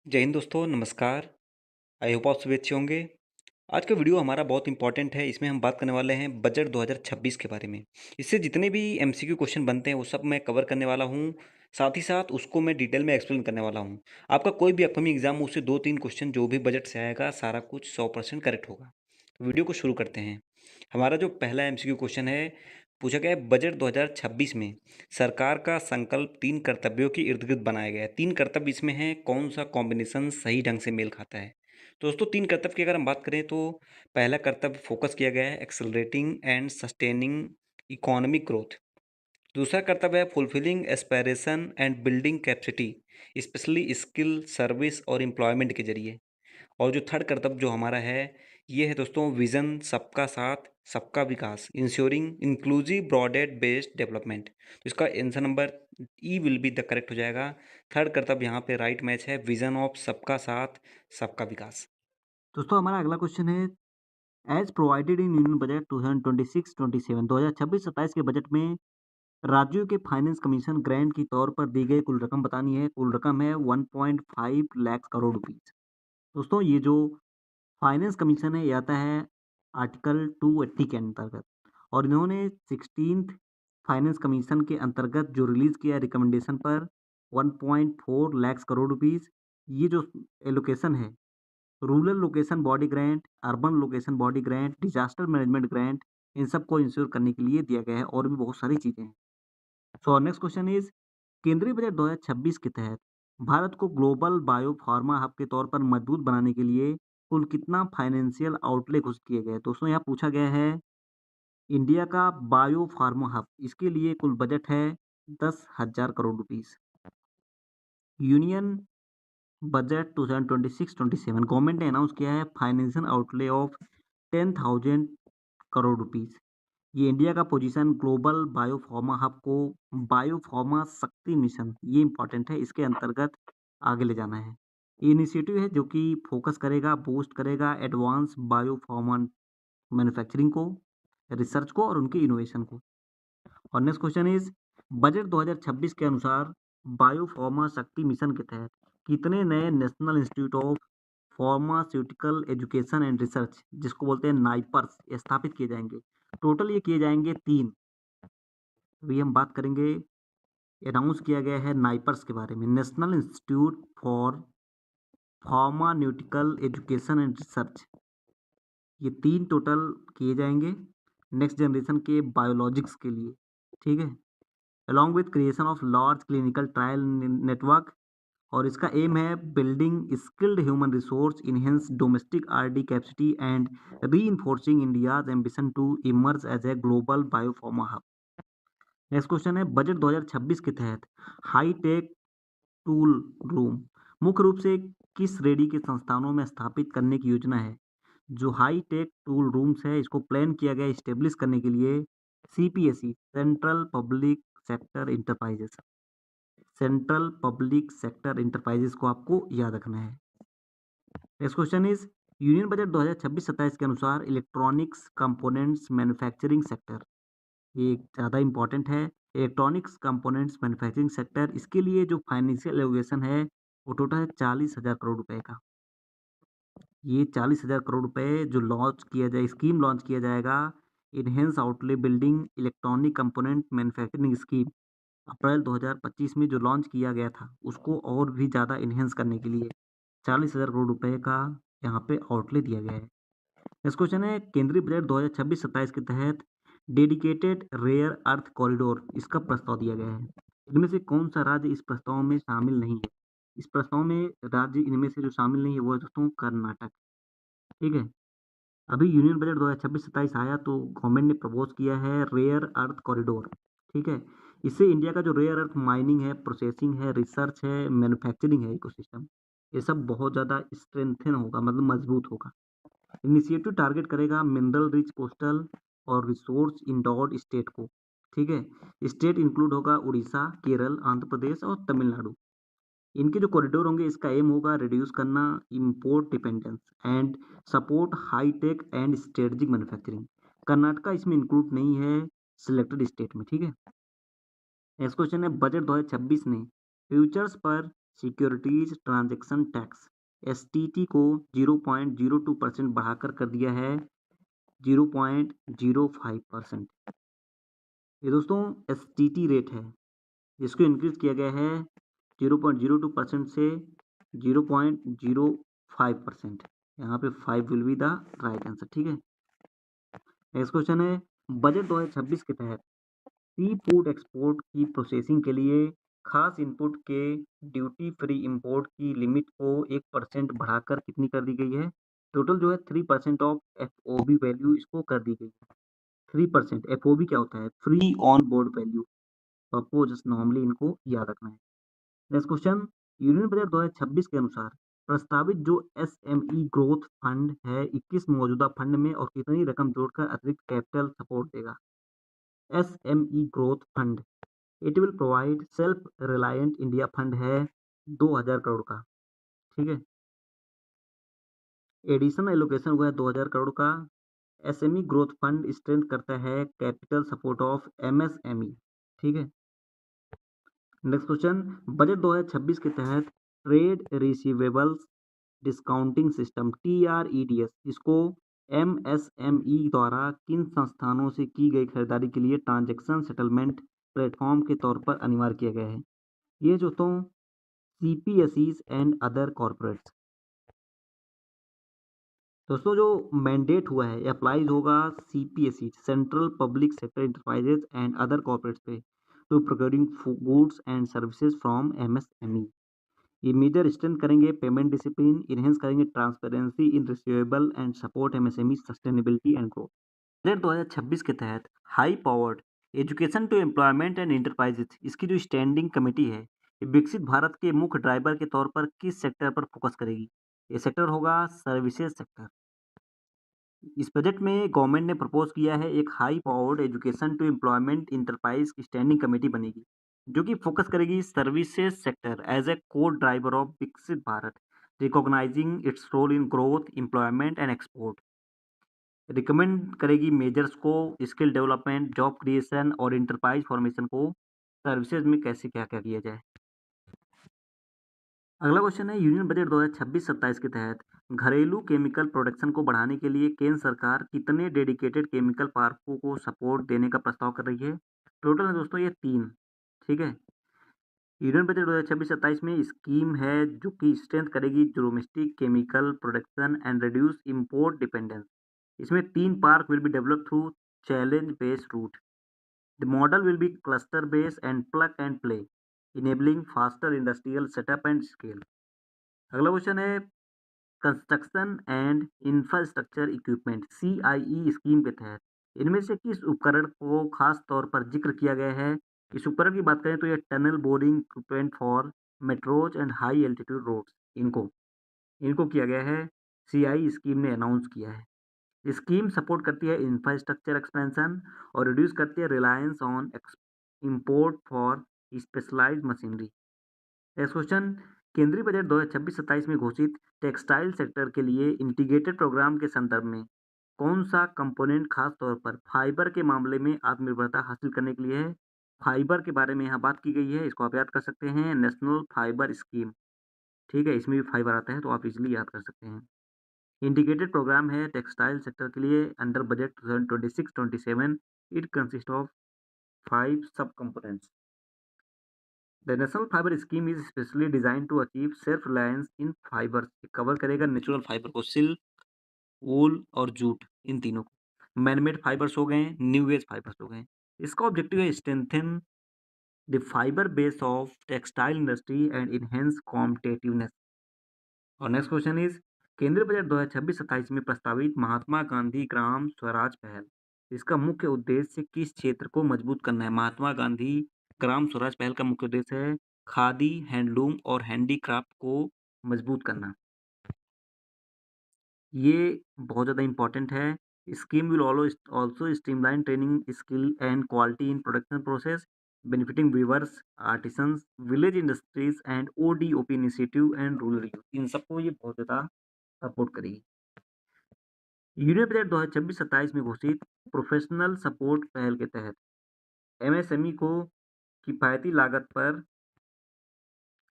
जय हिंद दोस्तों, नमस्कार। आई होप आप सभी अच्छे होंगे। आज का वीडियो हमारा बहुत इंपॉर्टेंट है। इसमें हम बात करने वाले हैं बजट 2026 के बारे में। इससे जितने भी एमसीक्यू क्वेश्चन बनते हैं वो सब मैं कवर करने वाला हूँ। साथ ही साथ उसको मैं डिटेल में एक्सप्लेन करने वाला हूँ। आपका कोई भी अपकमिंग एग्जाम हो उससे 2-3 क्वेश्चन जो भी बजट से आएगा सारा कुछ 100% करेक्ट होगा। तो वीडियो को शुरू करते हैं। हमारा जो पहला एमसीक्यू क्वेश्चन है, पूछा गया है बजट 2026 में सरकार का संकल्प 3 कर्तव्यों के इर्द-गिर्द बनाया गया है। 3 कर्तव्य इसमें हैं, कौन-सा कॉम्बिनेशन सही ढंग से मेल खाता है? तो दोस्तों 3 कर्तव्य की अगर हम बात करें तो पहला कर्तव्य फोकस किया गया है accelerating and sustaining economic growth. दूसरा कर्तव्य है fulfilling aspiration and building capacity specially skill service और एम्प्लॉयमेंट के जरिए। और जो थर्ड कर्तव्य जो हमारा है ये है दोस्तों विजन सबका साथ सबका विकास insuring inclusive broaded based development. तो इसका answer number E will be the correct हो जाएगा। थर्ड कर्तव्य यहाँ पे राइट मैच है विजन ऑफ सबका साथ सबका विकास। दोस्तों हमारा अगला क्वेश्चन है as provided in union budget 2026-27 2026-27 के बजट में राज्यों के फाइनेंस कमीशन ग्रांट की तौर पर दी गई कुल रकम बतानी है। कुल रकम है 1.5 लाख करोड़ रुपीज। दोस्तों ये जो फाइनेंस कमीशन है ये आता है आर्टिकल 280 के अंतर्गत। और इन्होंने 16th फाइनेंस कमीशन के अंतर्गत जो रिलीज किया रिकमेंडेशन पर 1.4 लाख करोड़ रुपीस। ये जो एलोकेशन है rural location body grant, urban location body grant, disaster management grant, इन सबको इंश्योर करने के लिए दिया गया है और भी बहुत सारी चीजें हैं। सो नेक्स्ट क्वेश्चन इज केंद्रीय बजट 2026 के तहत भारत को ग्लोबल बायो फार्मा हब के तौर पर मजबूत बनाने के लिए कुल कितना फाइनेंशियल आउटले घोषित किए गए? दोस्तों यहाँ पूछा गया है इंडिया का बायो फार्मा हब, इसके लिए कुल बजट है 10,000 crore rupees. Union budget 2026-27 government ने अनाउंस किया है financial outlay of 10,000 crore rupees. ये इंडिया का पोजीशन ग्लोबल बायोफार्मा हब को बायोफार्मा शक्ति मिशन, ये इंपॉर्टेंट है, इसके अंतर्गत आगे ले जाना है। ये इनिशिएटिव है जो कि फोकस करेगा बूस्ट करेगा एडवांस बायोफार्मा मैन्युफैक्चरिंग को, रिसर्च को और उनके इनोवेशन को। और नेक्स्ट क्वेश्चन इज बजट 2026 के अनुसार बायोफार्मा शक्ति मिशन के तहत कितने नए national institute of pharmaceutical education and research, जिसको बोलते हैं नाइपर्स, स्थापित किए जाएंगे? टोटल ये किए जाएंगे 3। अभी हम बात करेंगे, अनाउंस किया गया है नाइपर्स के बारे में, national institute for pharmaceutical education and research. ये 3 टोटल किए जाएंगे नेक्स्ट जनरेशन के बायोलॉजिक्स के लिए। ठीक है, along with creation of large clinical trial network. और इसका एम है building skilled human resource, enhance domestic RD capacity and reinforcing India's ambition to emerge as a global biopharma hub. Next question है budget 2026 के तहत high tech tool room मुख्य रूप से किस श्रेणी के संस्थानों में स्थापित करने की योजना है? जो हाई टेक टूल रूम्स है इसको प्लान किया गया इस्टेब्लिश करने के लिए CPSE, central public sector enterprises. Central public sector enterprises को आपको याद रखना है। Next question is union budget 2026-27 के अनुसार इलेक्ट्रॉनिक्स कंपोनेंट्स मैन्युफैक्चरिंग सेक्टर, ये ज़्यादा इंपॉर्टेंट है। इलेक्ट्रॉनिक्स कंपोनेंट्स मैन्युफैक्चरिंग सेक्टर, इसके लिए जो फाइनेंशियल एलोकेशन है वो टोटल है 40,000 करोड़ रुपए का। ये 40,000 करोड़ रुपए जो लॉन्च किया जाए, स्कीम लॉन्च किया जाएगा, enhance outlay building electronic component manufacturing scheme, April 2025 में जो लॉन्च किया गया था उसको और भी ज़्यादा इनहेंस करने के लिए 40,000 करोड़ रुपए का यहाँ पे आउटले दिया गया है। नेक्स्ट क्वेश्चन है केंद्रीय बजट 2026-27 के तहत डेडिकेटेड रेयर अर्थ कॉरिडोर, इसका प्रस्ताव दिया गया है। इनमें से कौन सा राज्य इस प्रस्ताव में शामिल नहीं है? इस प्रस्ताव में राज्य इनमें से जो शामिल नहीं है वो है दोस्तों कर्नाटक। ठीक है, अभी यूनियन बजट 2026-27 आया तो गवर्नमेंट ने प्रपोज किया है रेयर अर्थ कॉरिडोर। ठीक है, इससे इंडिया का जो रेयर अर्थ माइनिंग है, प्रोसेसिंग है, रिसर्च है, मैन्युफैक्चरिंग है, इकोसिस्टम, ये सब बहुत ज़्यादा स्ट्रेंथन होगा, मतलब मजबूत होगा। इनिशिएटिव टारगेट करेगा मिनरल रिच कोस्टल और रिसोर्स इंडोर्ड स्टेट को। ठीक है, स्टेट इंक्लूड होगा उड़ीसा, केरल, आंध्र प्रदेश और तमिलनाडु। इनके जो कॉरिडोर होंगे इसका एम होगा रिड्यूस करना import dependence and support high tech and strategic manufacturing. Karnataka इसमें इंक्लूड नहीं है सिलेक्टेड स्टेट में। ठीक है, नेक्स्ट क्वेश्चन है बजट 2026 ने फ्यूचर्स पर सिक्योरिटीज ट्रांजैक्शन टैक्स एसटीटी को 0.02% बढ़ाकर कर दिया है 0.05%। ये दोस्तों एसटीटी रेट है जिसको इंक्रीज किया गया है 0.02% से 0.05%। यहाँ पे 5 will be the right answer. ठीक है, नेक्स्ट क्वेश्चन है बजट 2026 के तहत सी फूड एक्सपोर्ट की प्रोसेसिंग के लिए खास इनपुट के ड्यूटी फ्री इंपोर्ट की लिमिट को 1% बढ़ाकर कितनी कर दी गई है? टोटल जो है 3% ऑफ एफओबी वैल्यू इसको कर दी गई है। 3% एफओबी क्या होता है? Free on board value. तो आपको जस्ट नॉर्मली इनको याद रखना है। नेक्स्ट क्वेश्चन, यूनियन बजट 2026 के अनुसार प्रस्तावित जो एसएमई ग्रोथ फंड है 21 मौजूदा फंड में और कितनी रकम जोड़कर अतिरिक्त कैपिटल सपोर्ट देगा? SME growth fund it will provide self reliant India fund है 2000 करोड़ का। ठीक है, एडिशनल एलोकेशन हुआ है 2000 करोड़ का। एसएमई ग्रोथ फंड स्ट्रेंथ करता है कैपिटल सपोर्ट ऑफ एमएसएमई। ठीक है, नेक्स्ट क्वेश्चन, बजट 2026 के तहत trade receivables discounting system TREDS इसको एमएसएमई द्वारा किन संस्थानों से की गई खरीदारी के लिए ट्रांजैक्शन सेटलमेंट प्लेटफॉर्म के तौर पर अनिवार्य किया गया है? ये जो तो CPSEs एंड अदर कॉर्पोरेट्स। दोस्तों जो मैंडेट हुआ है अप्लाइज होगा CPSE central public sector enterprises and other corporates पे to procuring goods and services from MSME। ये मेजर स्ट्रेंथ करेंगे पेमेंट डिसिप्लिन, इनहेंस करेंगे transparency in receivable and support MSME sustainability and growth. Budget 2026 के तहत high powered education to employment and enterprises इसकी जो standing committee है ये विकसित भारत के मुख्य ड्राइवर के तौर पर किस सेक्टर पर फोकस करेगी? ये सेक्टर होगा सर्विसेज सेक्टर। इस बजट में गवर्नमेंट ने प्रपोज किया है एक high powered education to employment enterprise की स्टैंडिंग कमेटी बनेगी जो कि फोकस करेगी services sector as a core driver of Viksit Bharat, recognising its role in growth employment and export. Recommend करेगी मेजर्स को स्किल डेवलपमेंट, जॉब क्रिएशन और इंटरप्राइज फॉर्मेशन को services में कैसे क्या क्या किया जाए। अगला क्वेश्चन है यूनियन बजट 2026-27 के तहत घरेलू केमिकल प्रोडक्शन को बढ़ाने के लिए केंद्र सरकार कितने डेडिकेटेड केमिकल पार्कों को सपोर्ट देने का प्रस्ताव कर रही है? टोटल है दोस्तों ये 3। ठीक है, यूनियन बजट 2026-27 में स्कीम है जो कि स्ट्रेंथ करेगी domestic chemical production and reduce import dependence. इसमें 3 park will be develop through challenge based route. The model will be cluster based and plug and play, enabling faster industrial setup and scale. अगला question है construction and infrastructure equipment CIE scheme के तहत इनमें से किस उपकरण को खास तौर पर जिक्र किया गया है? इस उपकरण की बात करें तो ये tunnel boring equipment for metros and high altitude roads इनको इनको किया गया है। CIE स्कीम ने अनाउंस किया है। स्कीम सपोर्ट करती है इंफ्रास्ट्रक्चर एक्सपेंशन और रिड्यूस करती है reliance on import for specialised machinery. Next question, केंद्रीय बजट 2026-27 में घोषित टेक्सटाइल सेक्टर के लिए इंटीग्रेटेड प्रोग्राम के संदर्भ में कौन सा कंपोनेंट खास तौर पर फाइबर के मामले में आत्मनिर्भरता हासिल करने के लिए है? फाइबर के बारे में यहाँ बात की गई है, इसको आप याद कर सकते हैं नेशनल फाइबर स्कीम। ठीक है, इसमें भी फाइबर आता है तो आप इजिली याद कर सकते हैं। इंटीग्रेटेड प्रोग्राम है टेक्सटाइल सेक्टर के लिए under budget 2026-27। It consist of 5 sub components. The national fibre scheme is specially design to achieve self reliance in fibre. Cover करेगा नेचुरल फाइबर को, सिल्क, वूल और जूट, इन तीनों को। मैनमेड फाइबर्स हो गए, न्यू एज फाइबर्स हो गए। इसका ऑब्जेक्टिव है strengthen the fibre base of textile industry and enhance competitiveness. और नेक्स्ट क्वेश्चन इज केंद्रीय बजट 2026-27 में प्रस्तावित महात्मा गांधी ग्राम स्वराज पहल इसका मुख्य उद्देश्य किस क्षेत्र को मजबूत करना है? महात्मा गांधी ग्राम स्वराज पहल का मुख्य उद्देश्य है खादी, हैंडलूम और हैंडीक्राफ्ट को मजबूत करना। ये बहुत ज़्यादा इंपॉर्टेंट है। Scheme will also streamline training skill and quality in production process benefiting weavers, artisans, village industries and ODOP initiative and rural youth. इन सबको ये बहुत ज़्यादा सपोर्ट करेगी। यूनियन बजट 2026-27 में घोषित प्रोफेशनल सपोर्ट पहल के तहत MSME को किफायती लागत पर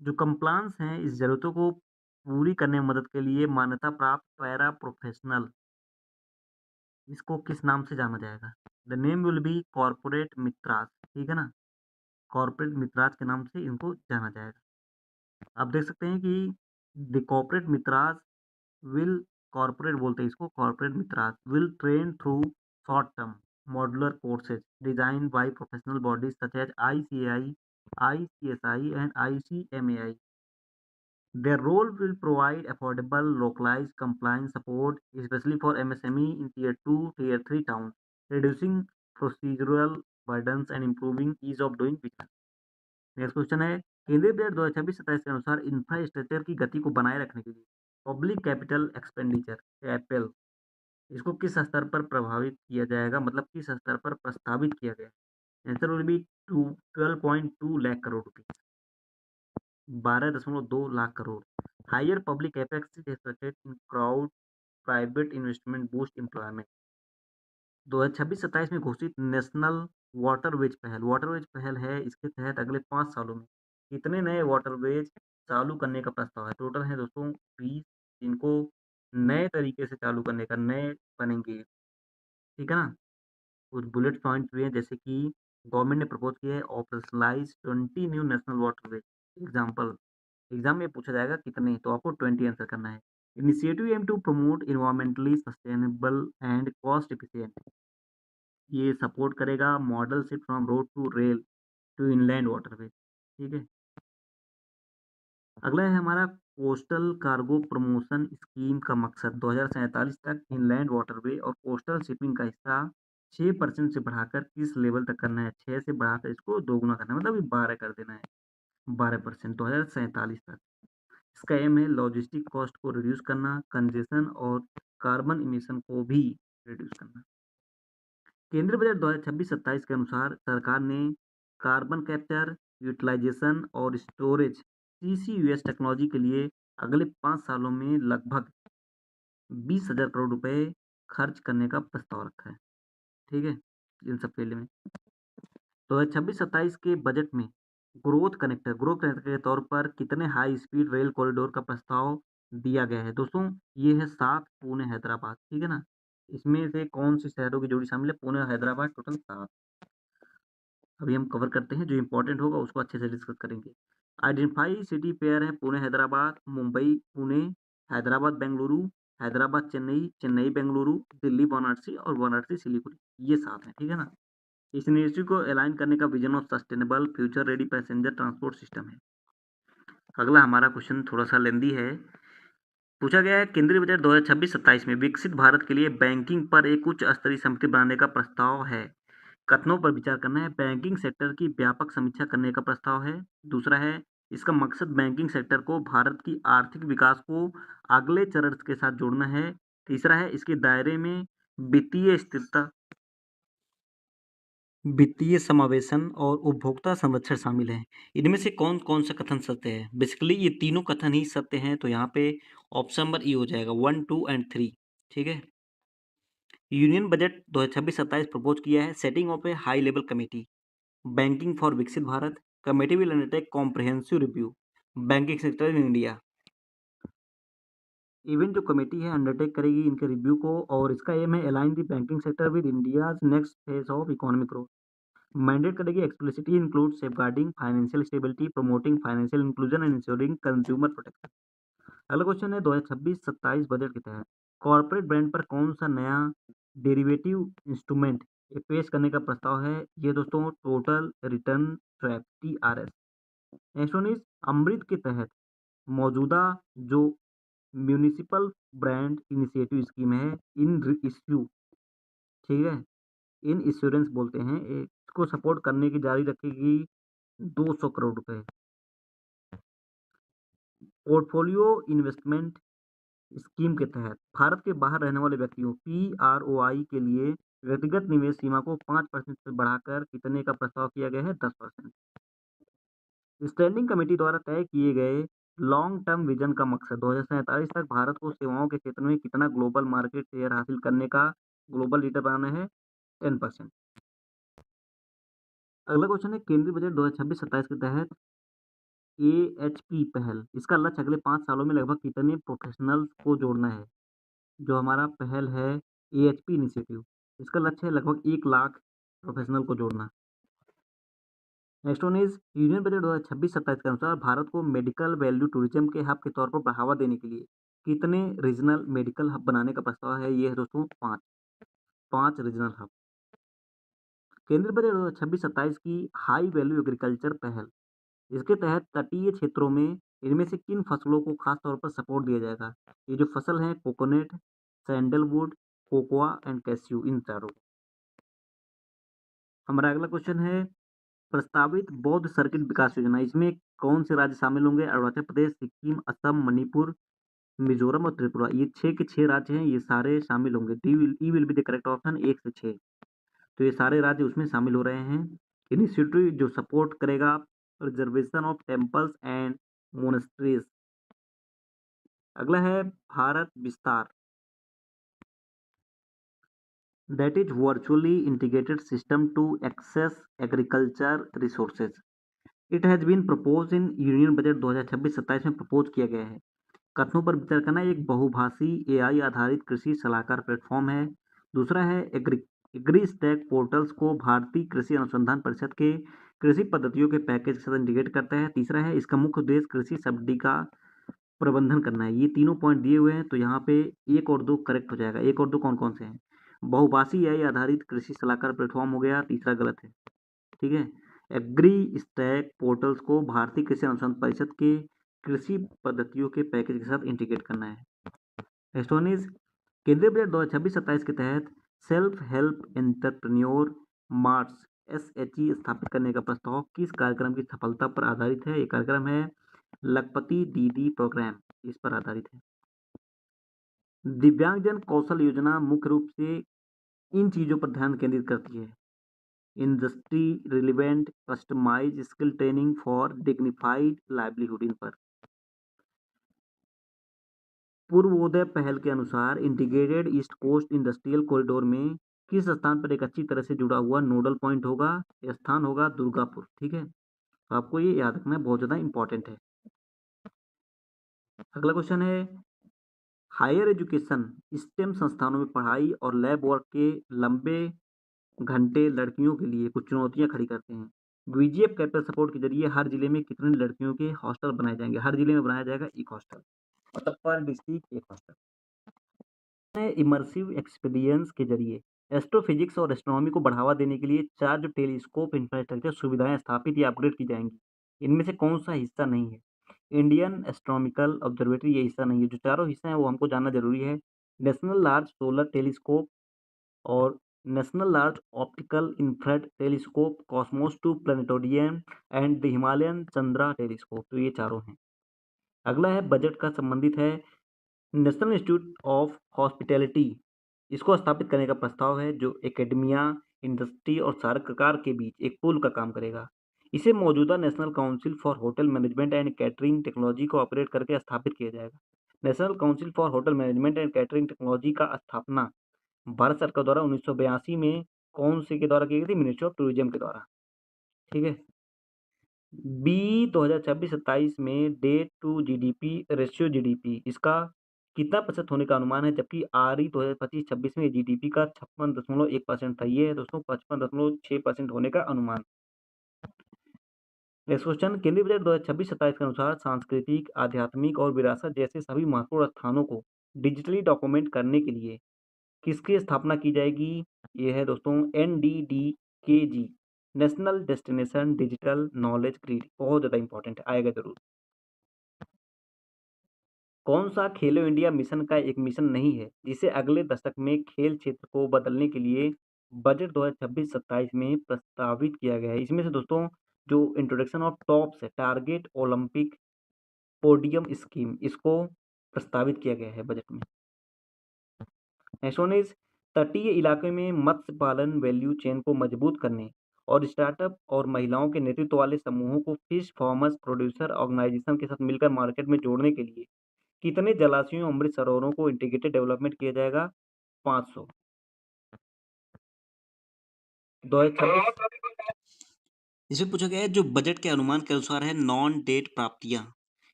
जो कंप्लायंस हैं इस ज़रूरतों को पूरी करने में मदद के लिए मान्यता प्राप्त पैरा प्रोफेशनल, इसको किस नाम से जाना जाएगा? The name will be corporate Mitras, ठीक है ना? कॉर्पोरेट मित्रास के नाम से इनको जाना जाएगा। आप देख सकते हैं कि the corporate Mitras will, corporate बोलते हैं इसको, corporate Mitras will train through short term modular courses design by professional bodies such as ICAI, ICSI and ICMAI. Their role will provide affordable, localized compliance support, especially for MSME in Tier 2, Tier 3 towns, reducing procedural burdens and improving ease of doing business. Next question है, केंद्रीय budget 2026-27 के अनुसार infrastructure की गति को बनाए रखने के लिए पब्लिक कैपिटल एक्सपेंडिचर कैपेल, इसको किस स्तर पर प्रभावित किया जाएगा, मतलब किस स्तर पर प्रस्तावित किया गया? Answer will be 12.2 lakh crore rupees, 12.2 lakh crore. Higher public capex is expected in crowd private investment boost employment. 2026-27 में घोषित नेशनल वाटरवेज पहल है, इसके तहत अगले 5 सालों में कितने नए वाटरवेज चालू करने का प्रस्ताव है? टोटल है दोस्तों 20, जिनको नए तरीके से चालू करने का, नए बनेंगे, ठीक है ना? कुछ बुलेट पॉइंट भी हैं, जैसे कि गवर्नमेंट ने प्रपोज किया है operationalise 20 new national waterways. Example, exam में पूछा जाएगा कितने, तो आपको 20 आंसर करना है। Initiative aim to promote environmentally sustainable and cost efficient, ये सपोर्ट करेगा modal shift from road to rail to inland waterway, ठीक है। अगला है हमारा कोस्टल कार्गो प्रमोशन स्कीम का मकसद 2047 तक इनलैंड वाटरवे और कोस्टल शिपिंग का हिस्सा 6% से बढ़ाकर किस लेवल तक करना है? 6 से बढ़ाकर इसको दोगुना करना है, मतलब 12 कर देना है, 12% 2047 तक। इसका एम है लॉजिस्टिक कॉस्ट को रिड्यूस करना, कंजेशन और कार्बन इमिशन को भी रिड्यूस करना। केंद्रीय बजट 2026-27 के अनुसार सरकार ने कार्बन कैप्चर, यूटिलाइजेशन और स्टोरेज CCUS टेक्नोलॉजी के लिए अगले 5 सालों में लगभग 20,000 करोड़ रुपए खर्च करने का प्रस्ताव रखा है, ठीक है, इन सब फील्ड में। 2026-27 के बजट में ग्रोथ कनेक्टर के तौर पर कितने हाई स्पीड रेल कॉरिडोर का प्रस्ताव दिया गया है? दोस्तों ये है 7 पुणे हैदराबाद, ठीक है ना? इसमें से कौन सी शहरों की जोड़ी शामिल है? पुणे और हैदराबाद, टोटल 7। अभी हम कवर करते हैं, जो इंपॉर्टेंट होगा उसको अच्छे से डिस्कस करेंगे। आइडेंटिफाई सिटी पेयर है पुणे हैदराबाद, मुंबई पुणे, हैदराबाद बेंगलुरु, हैदराबाद चेन्नई, चेन्नई बेंगलुरु, दिल्ली वाराणसी और वाराणसी सिलीगुड़ी, ये 7 हैं, ठीक है ना? इस इनिशिएटिव को अलाइन करने का vision of sustainable future ready passenger transport system है। अगला हमारा क्वेश्चन थोड़ा सा लेंदी है। पूछा गया है केंद्रीय बजट 2026-27 में विकसित भारत के लिए बैंकिंग पर एक उच्च स्तरीय समिति बनाने का प्रस्ताव है। कथनों पर विचार करना है, बैंकिंग सेक्टर की व्यापक समीक्षा करने का प्रस्ताव है। दूसरा है, इसका मकसद बैंकिंग सेक्टर को भारत की आर्थिक विकास को अगले चरण के साथ जोड़ना है। तीसरा है, इसके दायरे में वित्तीय स्थिरता, वित्तीय समावेशन और उपभोक्ता संरक्षण शामिल है। इनमें से कौन-कौन सा कथन सत्य है? बेसिकली ये तीनों कथन ही सत्य हैं, तो यहाँ पे ऑप्शन नंबर ई हो जाएगा 1, 2 एंड 3, ठीक है। यूनियन बजट 2026-27 प्रपोज किया है setting of a high level committee banking for Viksit Bharat. Committee will undertake comprehensive review banking sector in India. Even जो कमेटी है अंडरटेक करेगी इनके रिव्यू को, और इसका एम है align the banking sector with India's next phase of economic growth. Mandate करेगी explicitly include safeguarding financial stability, promoting financial inclusion and ensuring consumer protection. अगला क्वेश्चन है 2026-27 बजट के तहत कॉर्पोरेट ब्रांड पर कौन सा नया डेरिवेटिव इंस्ट्रूमेंट पेश करने का प्रस्ताव है? ये दोस्तों total return swap TRS। Next one is AMRUT के तहत मौजूदा जो म्यूनिसिपल ब्रांड इनिशिएटिव स्कीम है इन इश्यू, ठीक है, इन इंश्योरेंस बोलते हैं, इसको सपोर्ट करने की जारी रखेगी 200 करोड़ रुपए। पोर्टफोलियो इन्वेस्टमेंट स्कीम के तहत भारत के बाहर रहने वाले व्यक्तियों PROI के लिए व्यक्तिगत निवेश सीमा को 5% से बढ़ाकर कितने का प्रस्ताव किया गया है? 10%। स्टैंडिंग कमेटी द्वारा तय किए गए लॉन्ग टर्म विजन का मकसद 2047 तक भारत को सेवाओं के क्षेत्र में कितना ग्लोबल मार्केट शेयर हासिल करने का, ग्लोबल लीडर बनाना है? 10%। अगला क्वेश्चन है केंद्रीय बजट 2026-27 के तहत AHP पहल, इसका लक्ष्य अगले 5 सालों में लगभग कितने प्रोफेशनल्स को जोड़ना है? जो हमारा पहल है AHP इनिशिएटिव, इसका लक्ष्य है लगभग 1 लाख प्रोफेशनल को जोड़ना। Next one is union budget 2026-27 के अनुसार भारत को मेडिकल वैल्यू टूरिज्म के हब के तौर पर बढ़ावा देने के लिए कितने रीजनल मेडिकल हब बनाने का प्रस्ताव है? ये है दोस्तों 5 रीजनल हब। केंद्रीय बजट 2026-27 की हाई वैल्यू एग्रीकल्चर पहल, इसके तहत तटीय क्षेत्रों में इनमें से किन फसलों को खास तौर पर सपोर्ट दिया जाएगा? ये जो फसल है coconut, sandalwood, cocoa and cashew, इन चारों। हमारा अगला क्वेश्चन है प्रस्तावित बौद्ध सर्किट विकास योजना, इसमें कौन से राज्य शामिल होंगे? अरुणाचल प्रदेश, सिक्किम, असम, मणिपुर, मिजोरम और त्रिपुरा। ये 6 के 6 राज्य हैं, ये सारे शामिल होंगे। E will be the correct option, 1 से 6। तो ये सारे राज्य उसमें शामिल हो रहे हैं। इनिशिएटिव जो सपोर्ट करेगा preservation of temples and monasteries. अगला है भारत विस्तार, that is virtually integrated system to access agriculture resources. It has been proposed in union budget 2026-27 में प्रपोज किया गया है। कथनों पर विचार करना एक बहुभाषी एआई आधारित कृषि सलाहकार प्लेटफॉर्म है। दूसरा है एग्री स्टैक पोर्टल्स को भारतीय कृषि अनुसंधान परिषद के कृषि पद्धतियों के पैकेज के साथ इंटीग्रेट करता है। तीसरा है इसका मुख्य उद्देश्य कृषि सब्सिडी का प्रबंधन करना है। ये तीनों पॉइंट दिए हुए हैं, तो यहाँ पे 1 और 2 करेक्ट हो जाएगा। 1 और 2 कौन कौन से हैं? बहुभाषी एआई आधारित कृषि सलाहकार प्लेटफॉर्म हो गया, तीसरा गलत है। ठीक है, एग्री स्टैक पोर्टल्स को भारतीय कृषि अनुसंधान परिषद के कृषि पद्धतियों के पैकेज के साथ इंटीग्रेट करना है। नेक्स्ट वन इज केंद्रीय बजट 2026-27 के तहत self help entrepreneur marts SHE स्थापित करने का प्रस्ताव किस कार्यक्रम की सफलता पर आधारित है? ये कार्यक्रम है लखपति दीदी प्रोग्राम, इस पर आधारित है। दिव्यांगजन कौशल योजना मुख्य रूप से इन चीजों पर ध्यान केंद्रित करती है: industry relevant customise skill training for dignified livelihood, इन पर। पूर्वोदय पहल के अनुसार integrated east coast industrial corridor में किस स्थान पर एक अच्छी तरह से जुड़ा हुआ नोडल पॉइंट होगा? स्थान होगा दुर्गापुर। ठीक है, तो आपको ये याद रखना बहुत ज्यादा इंपॉर्टेंट है। अगला क्वेश्चन है हायर एजुकेशन स्टेम संस्थानों में पढ़ाई और लैब वर्क के लंबे घंटे लड़कियों के लिए कुछ चुनौतियां खड़ी करते हैं। बीजीएफ कैपिटल सपोर्ट के जरिए हर जिले में कितने लड़कियों के हॉस्टल बनाए जाएंगे? हर जिले में बनाया जाएगा एक हॉस्टल, मतलब पर डिस्ट्रिक्ट एक हॉस्टल। इमर्सिव एक्सपीरियंस के जरिए एस्ट्रोफिजिक्स और एस्ट्रोनॉमी को बढ़ावा देने के लिए 4 जो टेलीस्कोप इंफ्रास्ट्रक्चर सुविधाएं स्थापित या अपग्रेड की जाएंगी, इनमें से कौन सा हिस्सा नहीं है? इंडियन एस्ट्रोनॉमिकल ऑब्जर्वेटरी ये हिस्सा नहीं है। जो चारों हिस्से हैं वो हमको जानना जरूरी है। नेशनल लार्ज सोलर टेलीस्कोप और national large optical infrared telescope, Cosmos 2 planetarium and the Himalayan Chandra telescope, तो ये चारों हैं। अगला है बजट का संबंधित है नेशनल इंस्टीट्यूट ऑफ हॉस्पिटैलिटी, इसको स्थापित करने का प्रस्ताव है जो एकेडमिया, इंडस्ट्री और सरकार के बीच एक पुल का काम करेगा। इसे मौजूदा national council for hotel management and catering technology को ऑपरेट करके स्थापित किया जाएगा। National council for hotel management and catering technology का स्थापना भारत सरकार द्वारा 1982 में कौन से के द्वारा की गई थी? मिनिस्ट्री ऑफ टूरिज्म के द्वारा। ठीक है, बी 2026-27 में debt to GDP ratio GDP इसका कितना प्रतिशत होने का अनुमान है? जबकि RE 2025-26 में जीडीपी का 56.1% था। ये है दोस्तों 55.6% होने का अनुमान। नेक्स्ट क्वेश्चन केंद्रीय बजट 2026-27 के अनुसार सांस्कृतिक, आध्यात्मिक और विरासत जैसे सभी महत्वपूर्ण स्थानों को डिजिटली डॉक्यूमेंट करने के लिए किसकी स्थापना की जाएगी? ये है दोस्तों NDDKG, national destination digital knowledge grid. बहुत ज्यादा इंपॉर्टेंट है, आएगा जरूर। कौन सा खेलो इंडिया मिशन का एक मिशन नहीं है जिसे अगले दशक में खेल क्षेत्र को बदलने के लिए बजट 2026-27 में प्रस्तावित किया गया है? इसमें से दोस्तों जो इंट्रोडक्शन ऑफ टॉप्स है, टारगेट ओलंपिक पोडियम स्कीम, इसको प्रस्तावित किया गया है बजट में। नेक्स्ट वन इज तटीय इलाके में मत्स्य पालन वैल्यू चेन को मजबूत करने और स्टार्टअप और महिलाओं के नेतृत्व वाले समूहों को फिश फार्मर्स प्रोड्यूसर ऑर्गेनाइजेशन के साथ मिलकर मार्केट में जोड़ने के लिए कितने जलाशयों अमृत सरोवरों को इंटीग्रेटेड डेवलपमेंट किया जाएगा? 500। 2026 इसमें पूछा गया है जो बजट के अनुमान के अनुसार है नॉन डेट प्राप्तियां,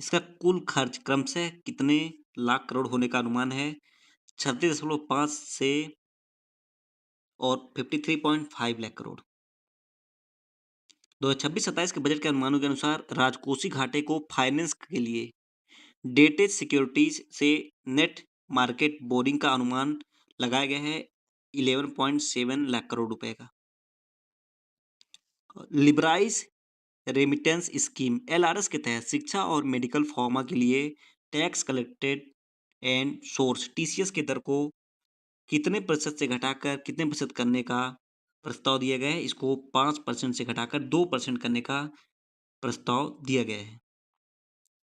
इसका कुल खर्च क्रमशः कितने लाख करोड़ होने का अनुमान है? 36.5 से और 53.5 लाख करोड़। 2026-27 के बजट के अनुमानों के अनुसार राजकोषीय घाटे को फाइनेंस के लिए डेटेड सिक्योरिटीज से नेट मार्केट बोरिंग का अनुमान लगाया गया है 11.7 लाख करोड़ रुपए का। लिबराइज रेमिटेंस स्कीम एलआरएस के तहत शिक्षा और मेडिकल फार्मा के लिए tax collected and source TCS की दर को कितने प्रतिशत से घटाकर कितने प्रतिशत करने का प्रस्ताव दिया गया है? इसको 5% से घटाकर 2% करने का प्रस्ताव दिया गया है।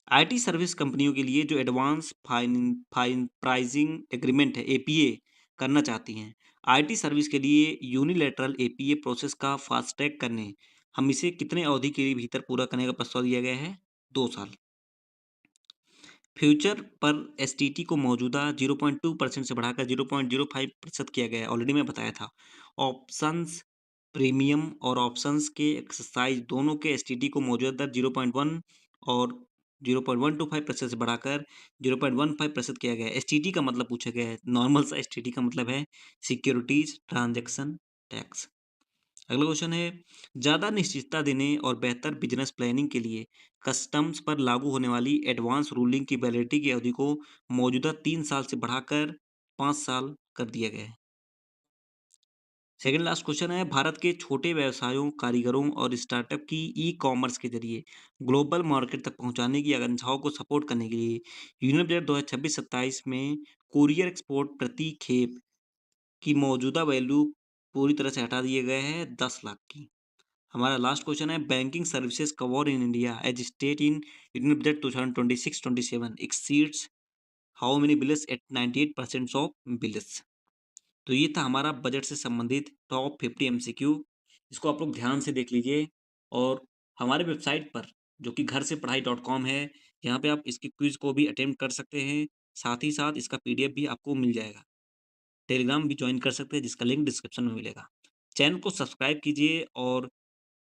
आईटी सर्विस कंपनियों के लिए जो advance fine fine pricing agreement है एपीए करना चाहती हैं, आईटी सर्विस के लिए यूनिलैटरल एपीए प्रोसेस का फास्ट ट्रैक करने हम इसे कितने अवधि के भीतर पूरा करने का प्रस्ताव दिया गया है? 2 साल। फ्यूचर पर एसटीटी को मौजूदा 0.2% से बढ़ाकर 0.05% किया गया है, ऑलरेडी मैं बताया था। ऑप्शंस प्रीमियम और ऑप्शंस के एक्सरसाइज दोनों के एसटीटी को मौजूदा दर 0.1 और 0.125% से बढ़ाकर 0.15% किया गया है। एसटीटी का मतलब पूछा गया है, नॉर्मल सा एसटीटी का मतलब है सिक्योरिटीज ट्रांजैक्शन टैक्स। अगला क्वेश्चन है ज़्यादा निश्चितता देने और बेहतर बिजनेस प्लानिंग के लिए कस्टम्स पर लागू होने वाली एडवांस रूलिंग की वैलिडिटी की अवधि को मौजूदा 3 साल से बढ़ाकर 5 साल कर दिया गया है। सेकेंड लास्ट क्वेश्चन है भारत के छोटे व्यवसायों कारीगरों और स्टार्टअप की ई कॉमर्स के जरिए ग्लोबल मार्केट तक पहुंचाने की आकांक्षाओं को सपोर्ट करने के लिए यूनियन बजट 2026-27 में कुरियर एक्सपोर्ट प्रति खेप की मौजूदा वैल्यू पूरी तरह से हटा दिए गए हैं 10 लाख की। हमारा लास्ट क्वेश्चन है banking services cover in India as state in union budget 2026-27 exceeds how many bills at 98% of bills. तो ये था हमारा बजट से संबंधित टॉप 50 एमसीक्यू। इसको आप लोग ध्यान से देख लीजिए और हमारे वेबसाइट पर जो कि घर से पढ़ाई.com है, यहाँ पे आप इसकी क्विज को भी अटेम्प्ट कर सकते हैं। साथ ही साथ इसका पीडीएफ भी आपको मिल जाएगा। टेलीग्राम भी ज्वाइन कर सकते हैं जिसका लिंक डिस्क्रिप्शन में मिलेगा। चैनल को सब्सक्राइब कीजिए और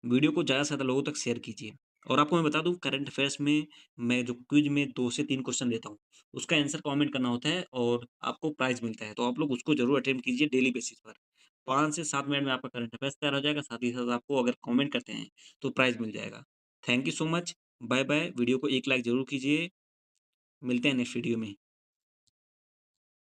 वीडियो को ज़्यादा से ज़्यादा लोगों तक शेयर कीजिए। और आपको मैं बता दूं करंट अफेयर्स में मैं जो क्विज में 2 से 3 क्वेश्चन देता हूं, उसका आंसर कमेंट करना होता है और आपको प्राइज़ मिलता है। तो आप लोग उसको ज़रूर अटेम्प्ट कीजिए डेली बेसिस पर। 5 से 7 मिनट में आपका करंट अफेयर्स तैयार हो जाएगा। साथ ही साथ आपको अगर कमेंट करते हैं तो प्राइज़ मिल जाएगा। Thank you so much. Bye bye. Video को एक लाइक ज़रूर कीजिए। मिलते हैं नेक्स्ट वीडियो में।